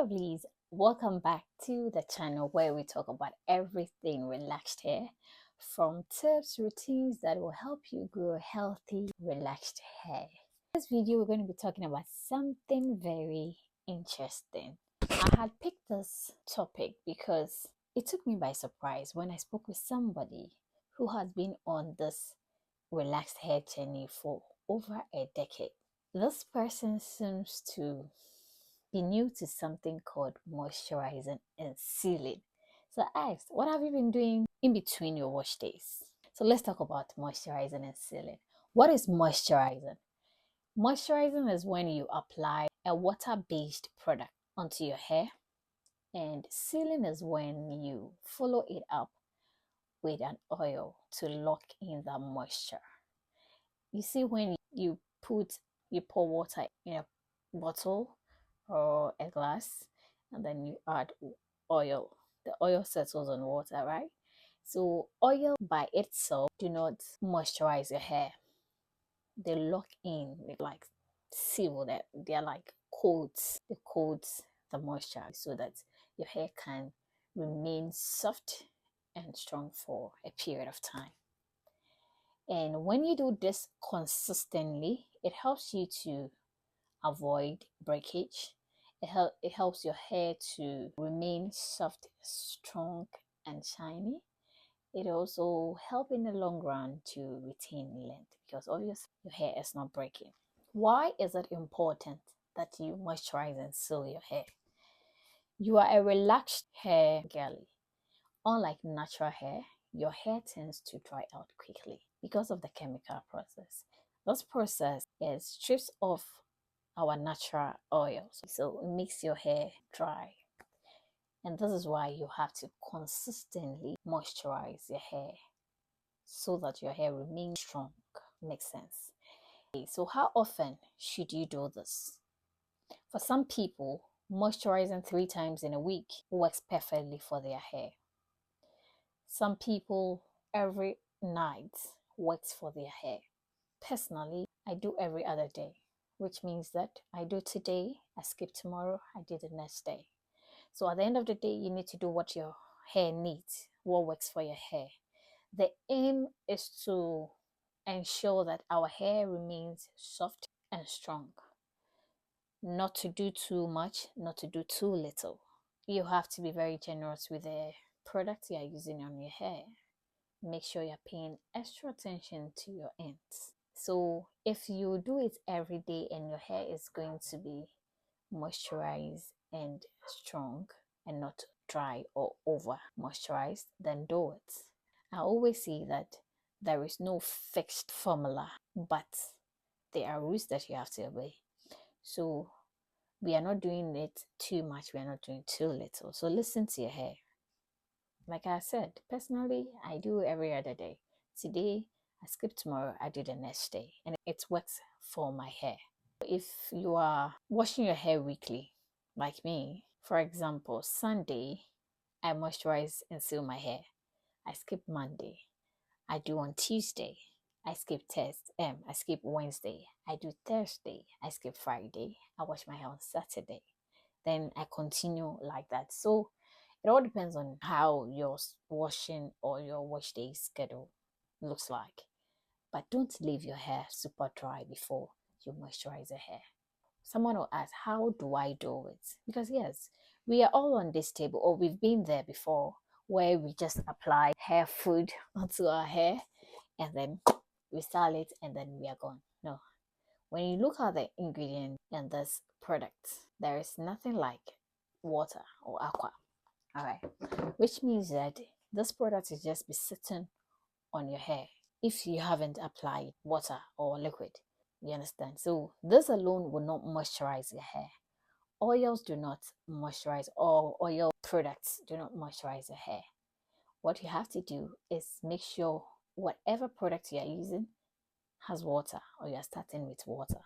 lovelies, welcome back to the channel where we talk about everything relaxed hair, from tips, routines that will help you grow healthy, relaxed hair. In this video, we're going to be talking about something very interesting. I had picked this topic because it took me by surprise when I spoke with somebody who has been on this relaxed hair journey for over a decade. This person seems to be new to something called moisturizing and sealing. So I asked, what have you been doing in between your wash days? So let's talk about moisturizing and sealing. What is moisturizing? Moisturizing is when you apply a water-based product onto your hair, and sealing is when you follow it up with an oil to lock in the moisture. You see, when you pour water in a bottle or a glass, and then you add oil. The oil settles on water, right? So oil by itself do not moisturize your hair. They lock in, they like seal that. They're like coats. They coat the moisture so that your hair can remain soft and strong for a period of time. And when you do this consistently, it helps you to avoid breakage. It helps your hair to remain soft, strong, and shiny. It also helps in the long run to retain length because obviously your hair is not breaking. Why is it important that you moisturize and seal your hair? You are a relaxed hair girly. Unlike natural hair, your hair tends to dry out quickly because of the chemical process. This process strips off our natural oils, so it makes your hair dry. And this is why you have to consistently moisturize your hair so that your hair remains strong. Makes sense. Okay, so how often should you do this? For some people, moisturizing 3 times in a week works perfectly for their hair. Some people, every night works for their hair. Personally, I do every other day, which means that I do today, I skip tomorrow, I do the next day. So at the end of the day, you need to do what your hair needs, what works for your hair. The aim is to ensure that our hair remains soft and strong. Not to do too much, not to do too little. You have to be very generous with the products you are using on your hair. Make sure you're paying extra attention to your ends. So if you do it every day and your hair is going to be moisturized and strong and not dry or over moisturized, then do it. I always say that there is no fixed formula, but there are rules that you have to obey. So we are not doing it too much, we are not doing too little. So listen to your hair. Like I said, personally, I do every other day. Today, I skip tomorrow, I do the next day. And it works for my hair. If you are washing your hair weekly, like me, for example, Sunday, I moisturize and seal my hair. I skip Monday. I do on Tuesday. I skip I skip Wednesday. I do Thursday. I skip Friday. I wash my hair on Saturday. Then I continue like that. So it all depends on how your washing or your wash day schedule looks like. But don't leave your hair super dry before you moisturize your hair. Someone will ask, how do I do it? Because yes, we are all on this table, or we've been there before, where we just apply hair food onto our hair and then we style it and then we are gone. No. When you look at the ingredient in this product, there is nothing like water or aqua. All right, which means that this product is just be sitting on your hair if you haven't applied water or liquid. You understand? So this alone will not moisturize your hair. Oils do not moisturize, or oil products do not moisturize your hair. What you have to do is make sure whatever product you are using has water, or you are starting with water.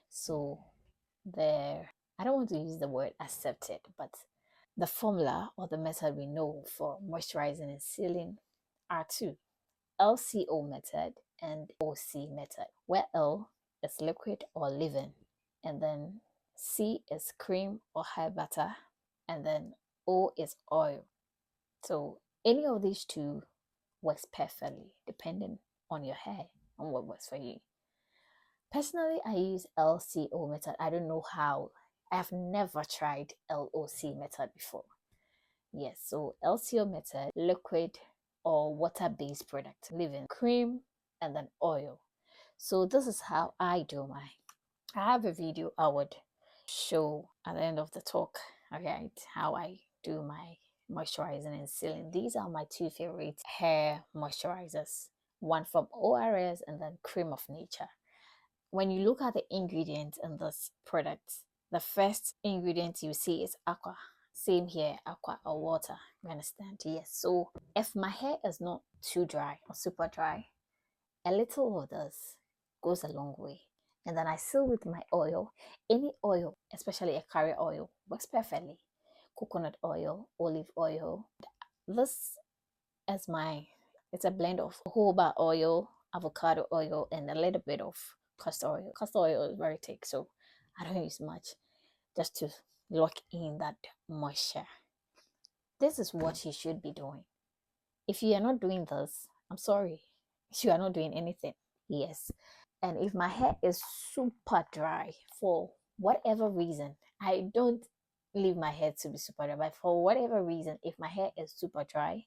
So I don't want to use the word accepted, but the formula or the method we know for moisturizing and sealing are 2: LCO method and OC method, where L is liquid or leave-in, and then C is cream or hair butter, and then O is oil. So any of these two works perfectly depending on your hair and what works for you. Personally, I use LCO method. I don't know how. I've never tried LOC method before. Yes, so LCO method, liquid or water-based product, leaving cream and then oil. So this is how I do mine. I have a video I would show at the end of the talk, alright, how I do my moisturizing and sealing. These are my two favorite hair moisturizers, one from ORS and then Cream of Nature. When you look at the ingredients in this product, the first ingredient you see is aqua. Same here, aqua or water. You understand? Yes. So if my hair is not too dry or super dry, a little of this goes a long way. And then I seal with my oil. Any oil, especially a carrier oil, works perfectly. Coconut oil, olive oil. This is it's a blend of jojoba oil, avocado oil, and a little bit of castor oil. Castor oil is very thick, so I don't use much, just to lock in that moisture. This is what you should be doing. If you are not doing this, I'm sorry, you are not doing anything. Yes. And if my hair is super dry for whatever reason, I don't leave my hair to be super dry, but for whatever reason, if my hair is super dry,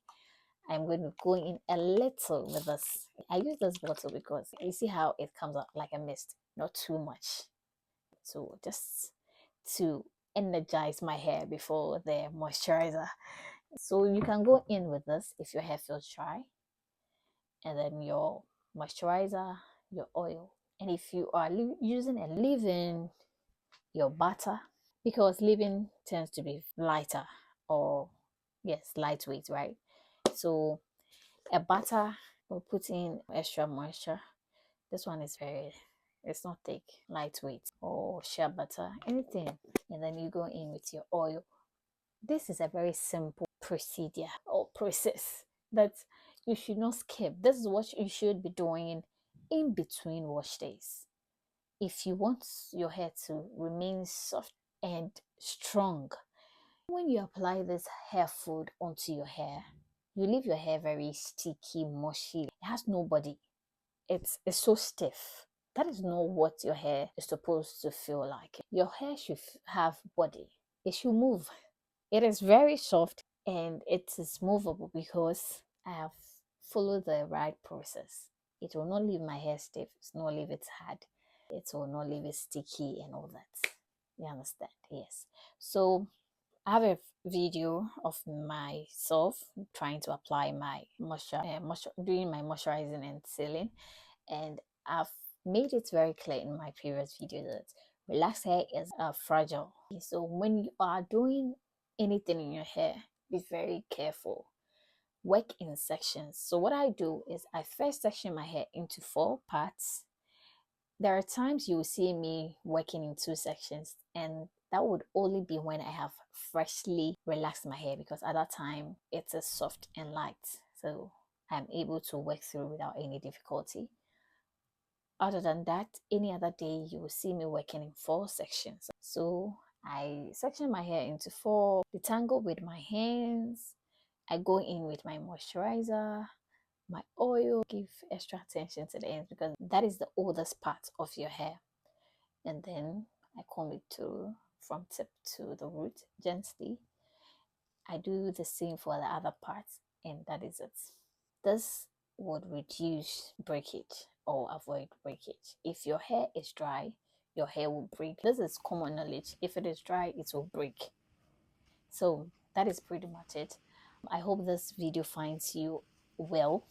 I'm going to go in a little with this. I use this bottle because you see how it comes out like a mist, not too much. So just to energize my hair before the moisturizer. So you can go in with this if your hair feels dry, and then your moisturizer, your oil. And if you are using a leave-in, your butter, because leave-in tends to be lighter, or yes, lightweight, right? So a butter will put in extra moisture. This one is it's not thick, lightweight, or shea butter, anything. And then you go in with your oil. This is a very simple procedure or process that you should not skip. This is what you should be doing in between wash days. If you want your hair to remain soft and strong, when you apply this hair food onto your hair, you leave your hair very sticky, mushy. It has no body. It's so stiff. That is not what your hair is supposed to feel like. Your hair should have body. It should move. It is very soft and it is movable because I have followed the right process. It will not leave my hair stiff. It will not leave it hard. It will not leave it sticky and all that. You understand? Yes. So I have a video of myself trying to apply my doing my moisturizing and sealing, and I've made it very clear in my previous video that relaxed hair is fragile. So when you are doing anything in your hair, be very careful. Work in sections. So what I do is I first section my hair into 4 parts. There are times you will see me working in 2 sections, and that would only be when I have freshly relaxed my hair, because at that time it is soft and light, so I'm able to work through without any difficulty. Other than that, any other day you will see me working in 4 sections. So I section my hair into 4, detangle with my hands. I go in with my moisturizer, my oil, give extra attention to the ends because that is the oldest part of your hair. And then I comb it through from tip to the root gently. I do the same for the other parts, and that is it. This would reduce breakage or avoid breakage. If your hair is dry, your hair will break. This is common knowledge. If it is dry, it will break. So that is pretty much it. I hope this video finds you well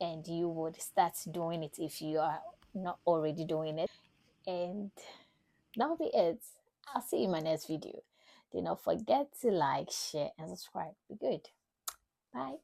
and you would start doing it if you are not already doing it. And that'll be it. I'll see you in my next video. Do not forget to like, share, and subscribe. Be good. Bye.